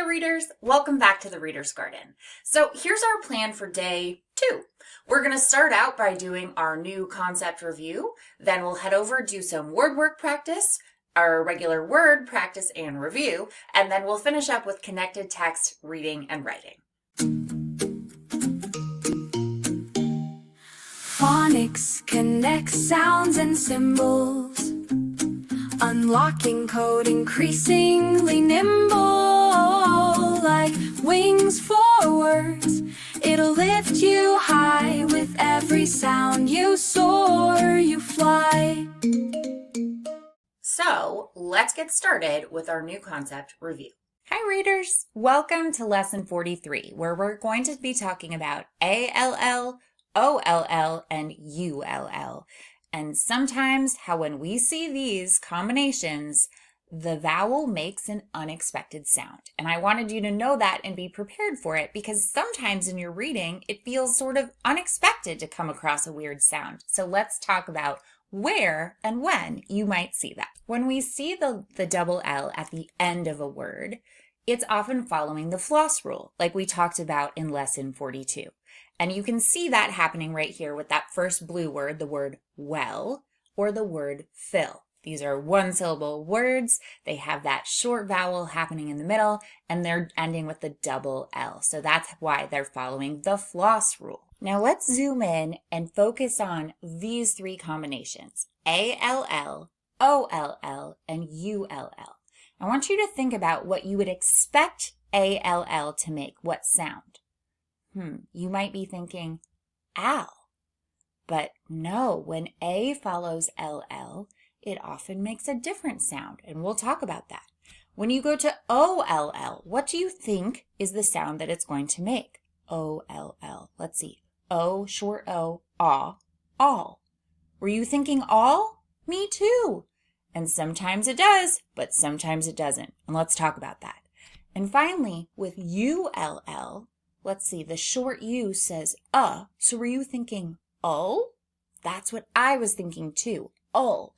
there, readers. Welcome back to the Reader's Garden. So here's our plan for day 2. We're going to start out by doing our new concept review. Then we'll head over, do some word work practice, our regular word practice and review, and then we'll finish up with connected text, reading, and writing. Phonics connects sounds and symbols, unlocking code increasingly nimble, like wings for words. It'll lift you high with every sound. You soar, you fly. So let's get started with our new concept review. Hi readers, welcome to lesson 43, where we're going to be talking about ALL, OLL, and ULL. And sometimes how when we see these combinations, the vowel makes an unexpected sound. And I wanted you to know that and be prepared for it, because sometimes in your reading, it feels sort of unexpected to come across a weird sound. So let's talk about where and when you might see that. When we see the double L at the end of a word, it's often following the floss rule, like we talked about in lesson 42. And you can see that happening right here with that first blue word, the word well, or the word fill. These are one-syllable words. They have that short vowel happening in the middle, and they're ending with the double L. So that's why they're following the floss rule. Now let's zoom in and focus on these 3 combinations, ALL, OLL, and ULL. I want you to think about what you would expect ALL to make, what sound. You might be thinking, owl. But no, when A follows LL, it often makes a different sound, and we'll talk about that. When you go to OLL, what do you think is the sound that it's going to make? OLL. Let's see. O, short O, aw, all. Were you thinking all? Me too. And sometimes it does, but sometimes it doesn't. And let's talk about that. And finally, with ULL, let's see, the short U says so were you thinking oh? That's what I was thinking too, oh.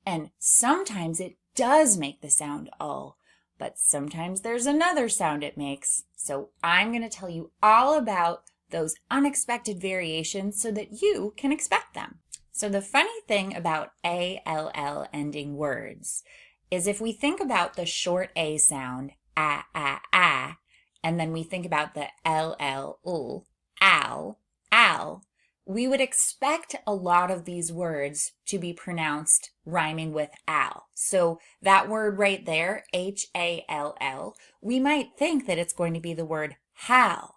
And sometimes it does make the sound oh, but sometimes there's another sound it makes. So I'm going to tell you all about those unexpected variations so that you can expect them. So the funny thing about ALL ending words is if we think about the short A sound, and then we think about the LL, owl, we would expect a lot of these words to be pronounced rhyming with owl. So that word right there, HALL, we might think that it's going to be the word hal,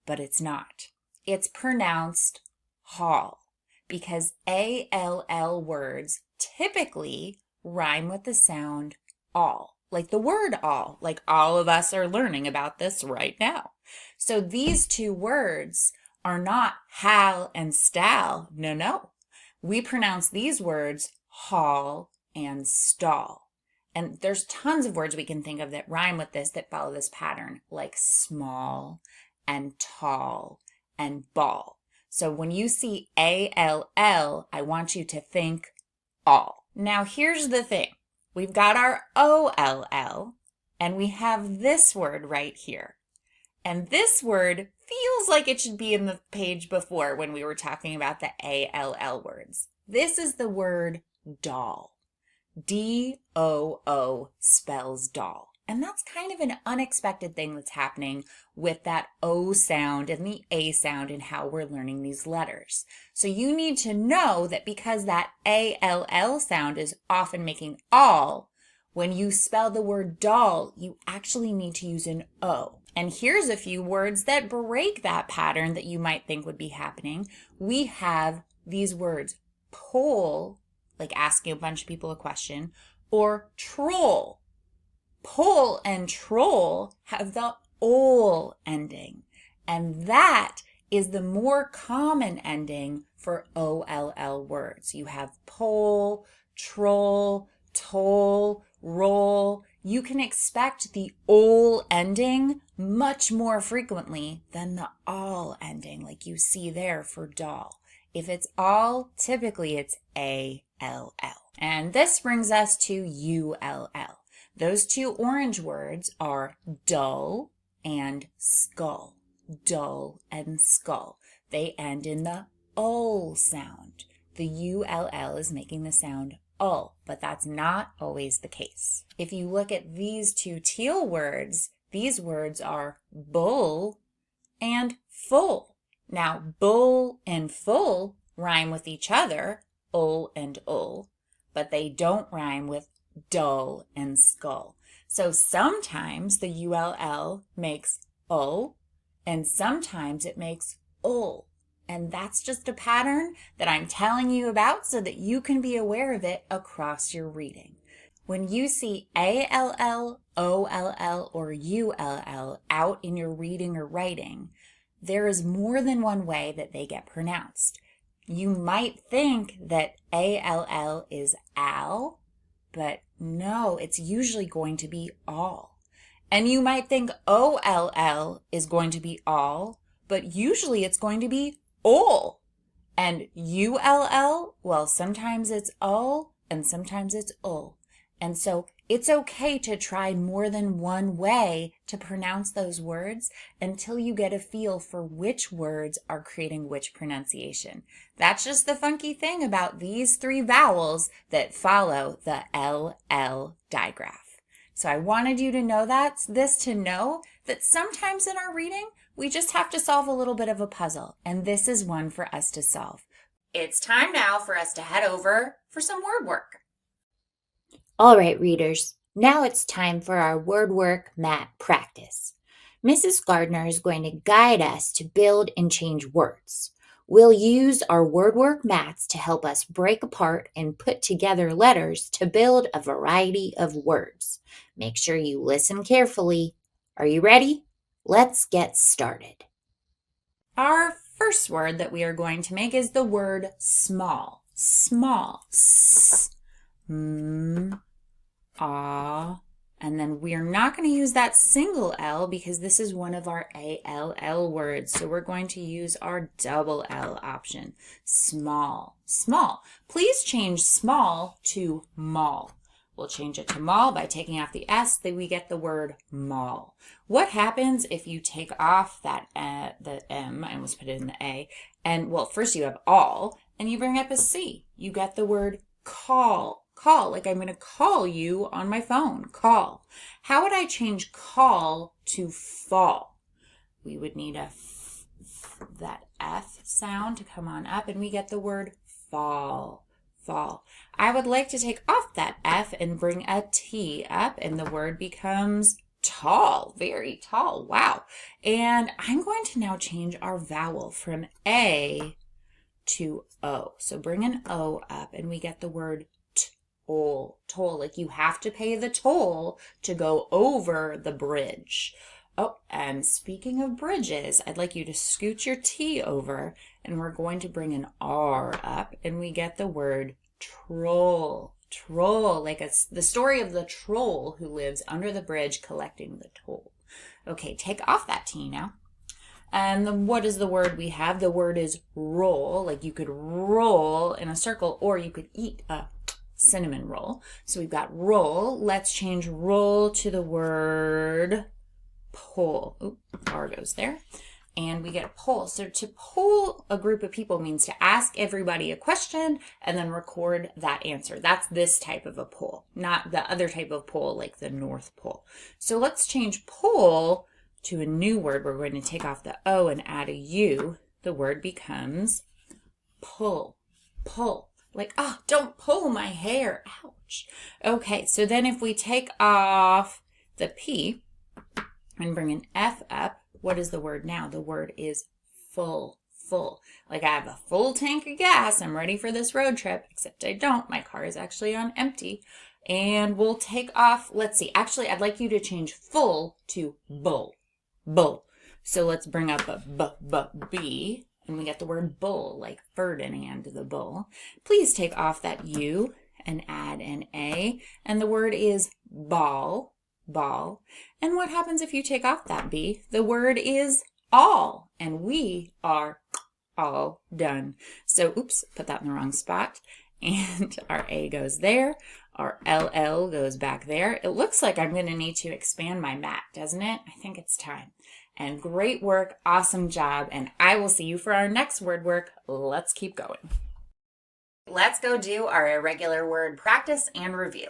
but it's not. It's pronounced hall, because ALL words typically rhyme with the sound all. Like the word all, like all of us are learning about this right now. So these 2 words are not hal and stal. No. We pronounce these words haul and stall. And there's tons of words we can think of that rhyme with this, that follow this pattern, like small and tall and ball. So when you see ALL, I want you to think all. Now here's the thing. We've got our OLL, and we have this word right here. And this word feels like it should be in the page before when we were talking about the ALL words. This is the word doll. D-O-O spells doll. And that's kind of an unexpected thing that's happening with that O sound and the A sound and how we're learning these letters. So you need to know that because that ALL sound is often making all, when you spell the word doll, you actually need to use an O. And here's a few words that break that pattern that you might think would be happening. We have these words, poll, like asking a bunch of people a question, or troll. Poll and troll have the ol ending, and that is the more common ending for OLL words. You have poll, troll, toll, roll. You can expect the ol ending much more frequently than the all ending, like you see there for doll. If it's all, typically it's ALL. And this brings us to ULL. Those two orange words are dull and skull. Dull and skull. They end in the ul sound. The ULL is making the sound ul, but that's not always the case. If you look at these two teal words, these words are bull and full. Now, bull and full rhyme with each other, ul and ul, but they don't rhyme with dull and skull. So sometimes the ULL makes ul, and sometimes it makes ul. And that's just a pattern that I'm telling you about so that you can be aware of it across your reading. When you see ALL, OLL, or ULL out in your reading or writing, there is more than one way that they get pronounced. You might think that ALL is al, but no, it's usually going to be all. And you might think OLL is going to be all, but usually it's going to be ol. And ULL, well, sometimes it's ul and sometimes it's ul. And so it's okay to try more than one way to pronounce those words until you get a feel for which words are creating which pronunciation. That's just the funky thing about these three vowels that follow the LL digraph. So I wanted you to know to know that sometimes in our reading, we just have to solve a little bit of a puzzle, and this is one for us to solve. It's time now for us to head over for some word work. All right, readers, now it's time for our word work mat practice. Mrs. Gardner is going to guide us to build and change words. We'll use our word work mats to help us break apart and put together letters to build a variety of words. Make sure you listen carefully. Are you ready? Let's get started. Our first word that we are going to make is the word small. Small. S, m, ah. And then we are not going to use that single L because this is one of our ALL words. So we're going to use our double L option. Small. Small. Please change small to mall. We'll change it to mall by taking off the S, then we get the word mall. What happens if you take off that the M, I almost put it in the A, and well, first you have all, and you bring up a C. You get the word call. Call, like I'm going to call you on my phone. Call. How would I change call to fall? We would need that F sound to come on up, and we get the word fall. Fall. I would like to take off that F and bring a T up, and the word becomes tall, very tall. Wow. And I'm going to now change our vowel from A to O. So bring an O up, and we get the word toll. Toll, like you have to pay the toll to go over the bridge. Oh, and speaking of bridges, I'd like you to scoot your T over, and we're going to bring an R up, and we get the word troll. Troll, like the story of the troll who lives under the bridge collecting the toll. Okay, take off that T now. And then what is the word we have? The word is roll, like you could roll in a circle, or you could eat a cinnamon roll. So we've got roll. Let's change roll to the word poll. Oop, R goes there. And we get a poll. So to poll a group of people means to ask everybody a question and then record that answer. That's this type of a poll, not the other type of poll like the North Pole. So let's change poll to a new word. We're going to take off the O and add a U. The word becomes pull. Pull. Like, oh, don't pull my hair. Ouch. Okay, so then if we take off the P and bring an F up, what is the word now? The word is full. Full. Like I have a full tank of gas. I'm ready for this road trip, except I don't. My car is actually on empty. And we'll take off, let's see. Actually, I'd like you to change full to bull. Bull. So let's bring up a B. And we get the word bull, like Ferdinand the bull. Please take off that U and add an A. And the word is ball, ball. And what happens if you take off that B? The word is all. And we are all done. So, oops, put that in the wrong spot. And our A goes there. Our LL goes back there. It looks like I'm going to need to expand my mat, doesn't it? I think it's time. And great work, awesome job, and I will see you for our next word work. Let's keep going. Let's go do our irregular word practice and review.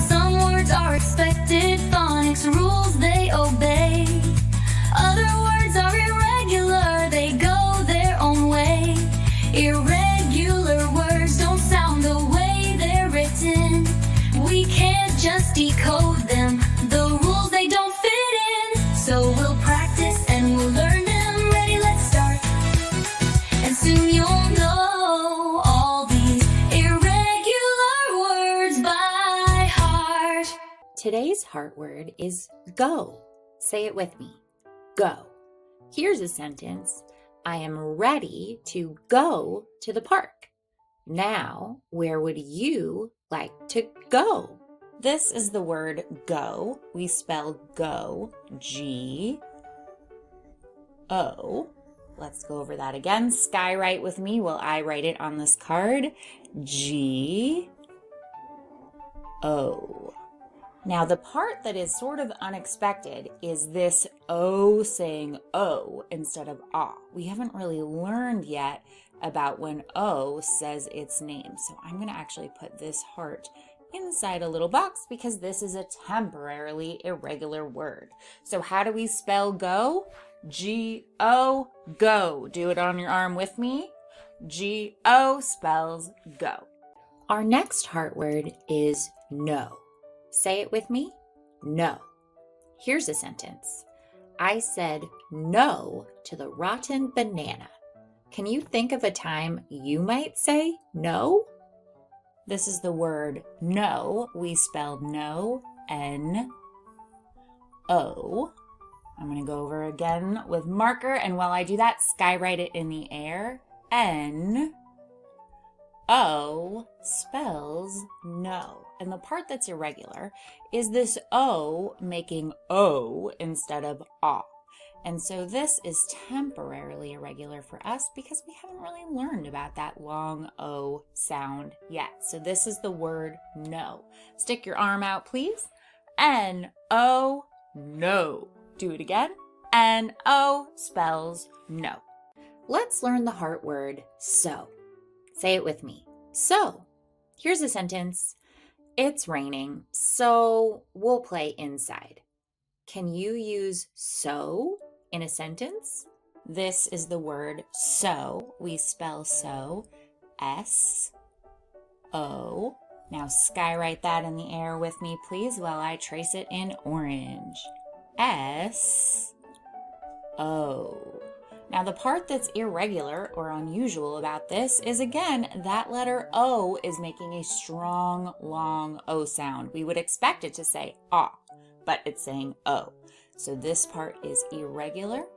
Some words are expected, phonics rules they obey. Other words are irregular, they go their own way. Irregular words don't sound the way they're written. We can't just decode them, the rules they don't fit in. So we'll practice and we'll learn them. Ready, let's start. And soon you'll know all these irregular words by heart. Today's heart word is go. Say it with me. Go. Here's a sentence. I am ready to go to the park. Now, where would you like to go? This is the word go. We spell go, G-O. Let's go over that again. Skywrite with me while I write it on this card. G-O. Now, the part that is sort of unexpected is this O saying O instead of ah. We haven't really learned yet about when O says its name. So I'm going to actually put this heart inside a little box because this is a temporarily irregular word. So how do we spell go? G-O, go. Do it on your arm with me. G-O spells go. Our next heart word is no. Say it with me. No. Here's a sentence. I said no to the rotten banana. Can you think of a time you might say no? This is the word no. We spell no, N-O. I'm going to go over again with marker, and while I do that, skywrite it in the air. N-O spells no. And the part that's irregular is this O making O instead of ah. And so this is temporarily irregular for us because we haven't really learned about that long O sound yet. So this is the word no. Stick your arm out, please. N-O, no. Do it again. N-O spells no. Let's learn the heart word so. Say it with me. So. Here's a sentence. It's raining, so we'll play inside. Can you use so in a sentence? This is the word so. We spell so, S-O. Now skywrite that in the air with me, please, while I trace it in orange. S-O. Now the part that's irregular or unusual about this is, again, that letter O is making a strong, long O sound. We would expect it to say ah, but it's saying O. So this part is irregular,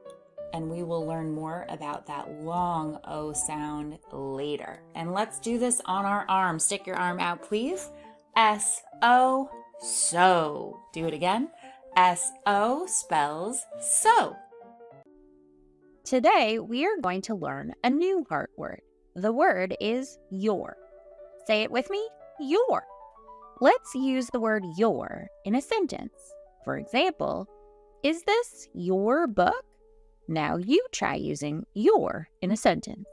and we will learn more about that long O sound later. And let's do this on our arm. Stick your arm out, please. S-O, so. Do it again. S-O spells so. Today, we are going to learn a new heart word. The word is your. Say it with me, your. Let's use the word your in a sentence. For example, is this your book? Now you try using your in a sentence.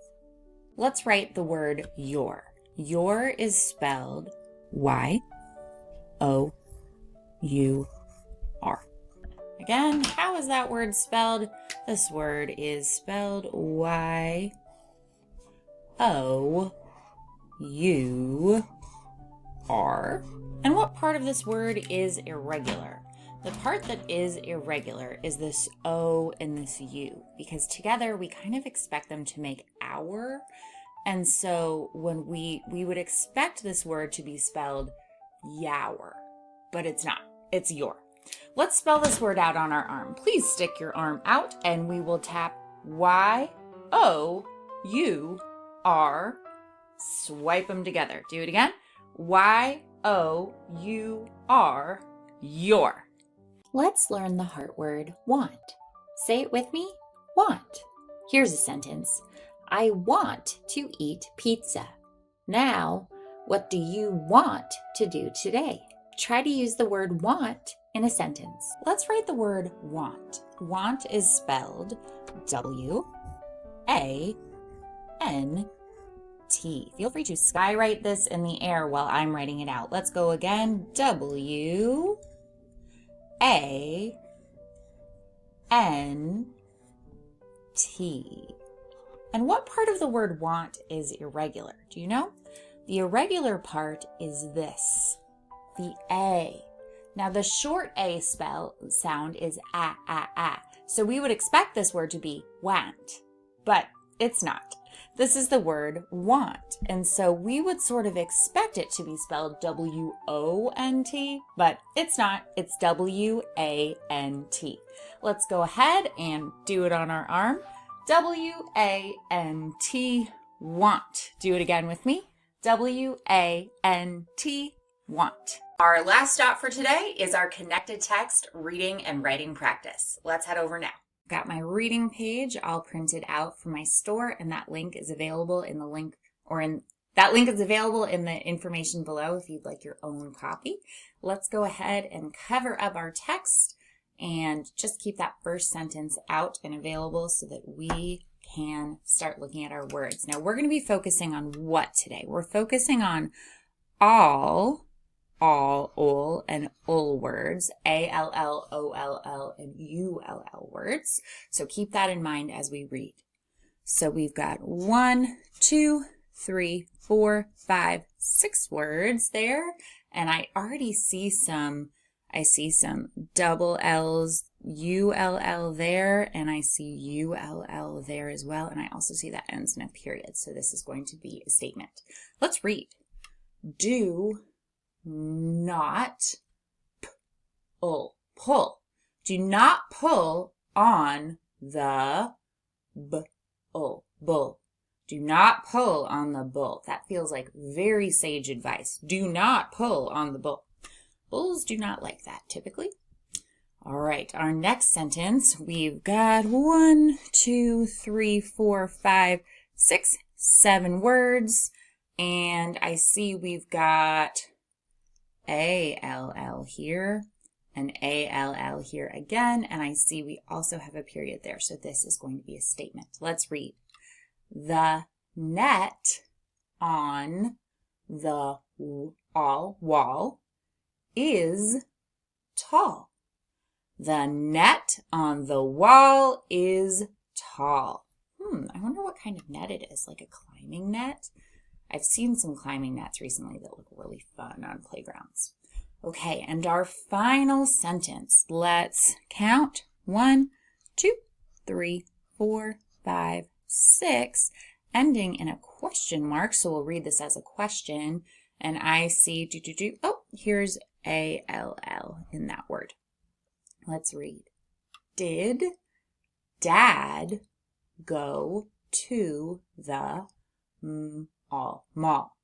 Let's write the word your. Your is spelled Y-O-U-R. Again, how is that word spelled? This word is spelled Y-O-U-R. And what part of this word is irregular? The part that is irregular is this O and this U, because together we kind of expect them to make our. And so when we would expect this word to be spelled yower, but it's not. It's your. Let's spell this word out on our arm. Please stick your arm out and we will tap Y-O-U-R. Swipe them together. Do it again. Y-O-U-R, your. Let's learn the heart word want. Say it with me. Want. Here's a sentence. I want to eat pizza. Now, What do you want to do today? Try to use the word want in a sentence. Let's write the word want. Want is spelled W-A-N-T. Feel free to skywrite this in the air while I'm writing it out. Let's go again. W-A-N-T. And what part of the word want is irregular? Do you know? The irregular part is this, the A. Now the short A sound is ah. So we would expect this word to be want, but it's not. This is the word want. And so we would sort of expect it to be spelled W-O-N-T, but it's not. It's W-A-N-T. Let's go ahead and do it on our arm. W-A-N-T, want. Do it again with me. W-A-N-T, want. Our last stop for today is our connected text reading and writing practice. Let's head over now. Got my reading page all printed out from my store, and that link is available in the information below if you'd like your own copy. Let's go ahead and cover up our text and just keep that first sentence out and available so that we can start looking at our words. Now we're going to be focusing on what today? We're focusing on all, and ul words, A-L-L, O-L-L, and U-L-L words. So keep that in mind as we read. So we've got 1, 2, 3, 4, 5, 6 words there. And I already see some double L's, U-L-L there, and I see U-L-L there as well. And I also see that ends in a period. So this is going to be a statement. Let's read. Do not pull. Do not pull on the bull. Do not pull on the bull. That feels like very sage advice. Do not pull on the bull. Bulls do not like that typically. All right, our next sentence, we've got 1, 2, 3, 4, 5, 6, 7 words. And I see we've got A-L-L here and A-L-L here again. And I see we also have a period there. So this is going to be a statement. Let's read. The net on the wall is tall. The net on the wall is tall. I wonder what kind of net it is, like a climbing net? I've seen some climbing nets recently that look really fun on playgrounds. Okay, and our final sentence. Let's count. 1, 2, 3, 4, 5, 6, ending in a question mark. So we'll read this as a question. And I see, oh, here's A-L-L in that word. Let's read. Did Dad go to the mall?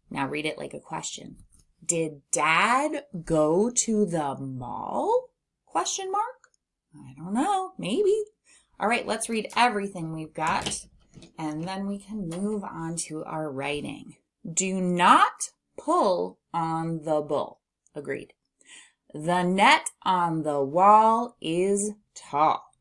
Now read it like a question. Did Dad go to the mall? Question mark? I don't know. Maybe. All right, let's read everything we've got, and then we can move on to our writing. Do not pull on the bull. Agreed. The net on the wall is tall.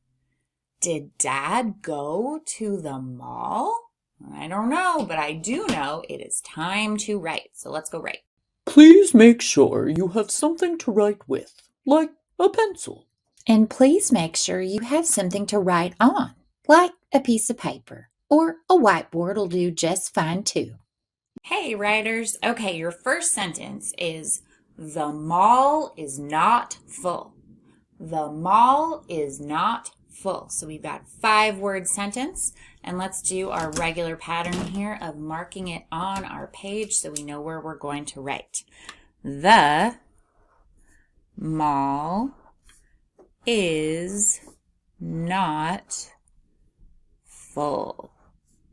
Did Dad go to the mall? I don't know, but I do know it is time to write. So let's go write. Please make sure you have something to write with, like a pencil. And please make sure you have something to write on, like a piece of paper, or a whiteboard will do just fine too. Hey, writers. Okay, your first sentence is, the mall is not full. The mall is not full. So we've got 5-word sentence, and let's do our regular pattern here of marking it on our page so we know where we're going to write. The mall is not full,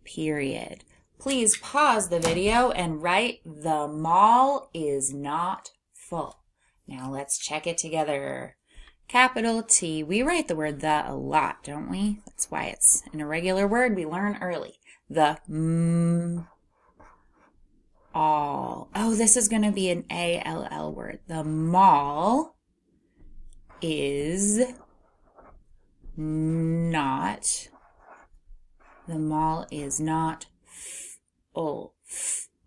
period. Please pause the video and write, the mall is not full. Now let's check it together. Capital T. We write the word the a lot, don't we? That's why it's an irregular word we learn early. The all. Oh, this is going to be an A-L-L word. The mall is not. The mall is not full.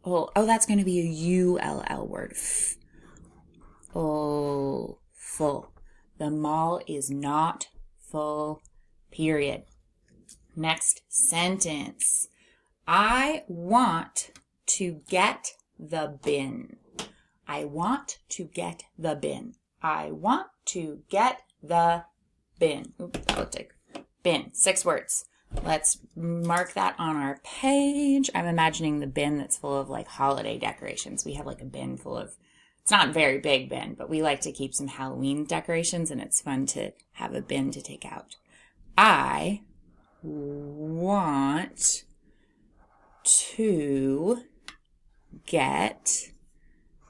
Full. Oh, that's going to be a U-L-L word. Full. Full. The mall is not full, period. Next sentence. I want to get the bin. I want to get the bin. I want to get the bin. Oops, that looked like bin. 6 words. Let's mark that on our page. I'm imagining the bin that's full of like holiday decorations. We have like a bin full of, it's not a very big bin, but we like to keep some Halloween decorations, and it's fun to have a bin to take out. I want to get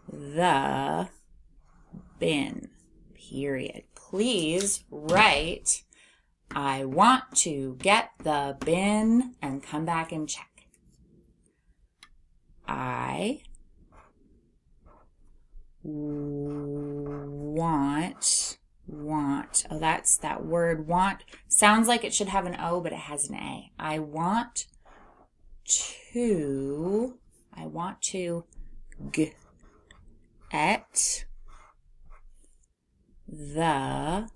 the bin, period. Please write, I want to get the bin, and come back and check. I want. Oh, that's that word want. Sounds like it should have an O, but it has an A. I want to get the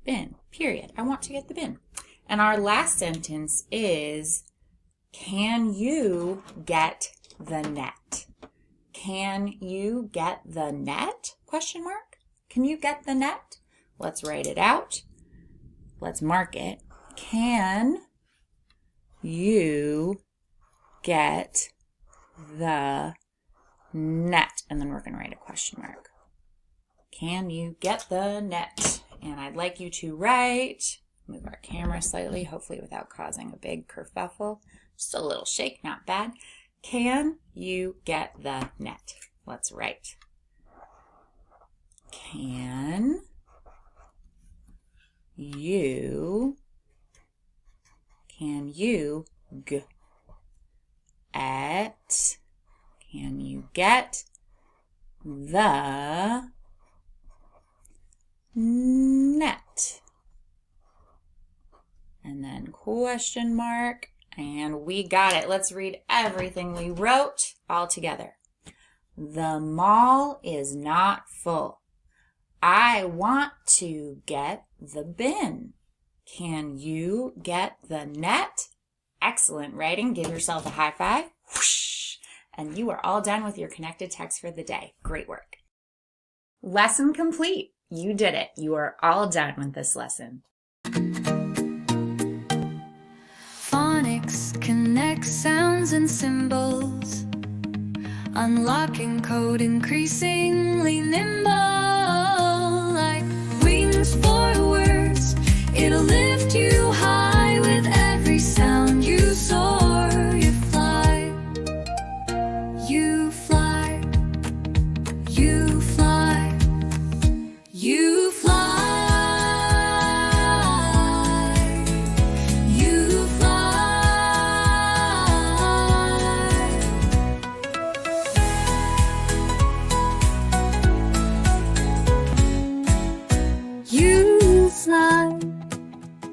bin, period. I want to get the bin. And our last sentence is, can you get the net? Can you get the net? Question mark. Can you get the net? Let's write it out. Let's mark it. Can you get the net? And then we're going to write a question mark. Can you get the net? And I'd like you to write, move our camera slightly, hopefully without causing a big kerfuffle. Just a little shake, not bad. Can you get the net? Let's write. Can you get the net? And then question mark, and we got it. Let's read everything we wrote all together. The mall is not full. I want to get the bin. Can you get the net? Excellent writing. Give yourself a high five. Whoosh. And you are all done with your connected text for the day. Great work. Lesson complete. You did it. You are all done with this lesson. Phonics connects sounds and symbols, unlocking code increasingly nimble. Like wings for words, it'll lift you high.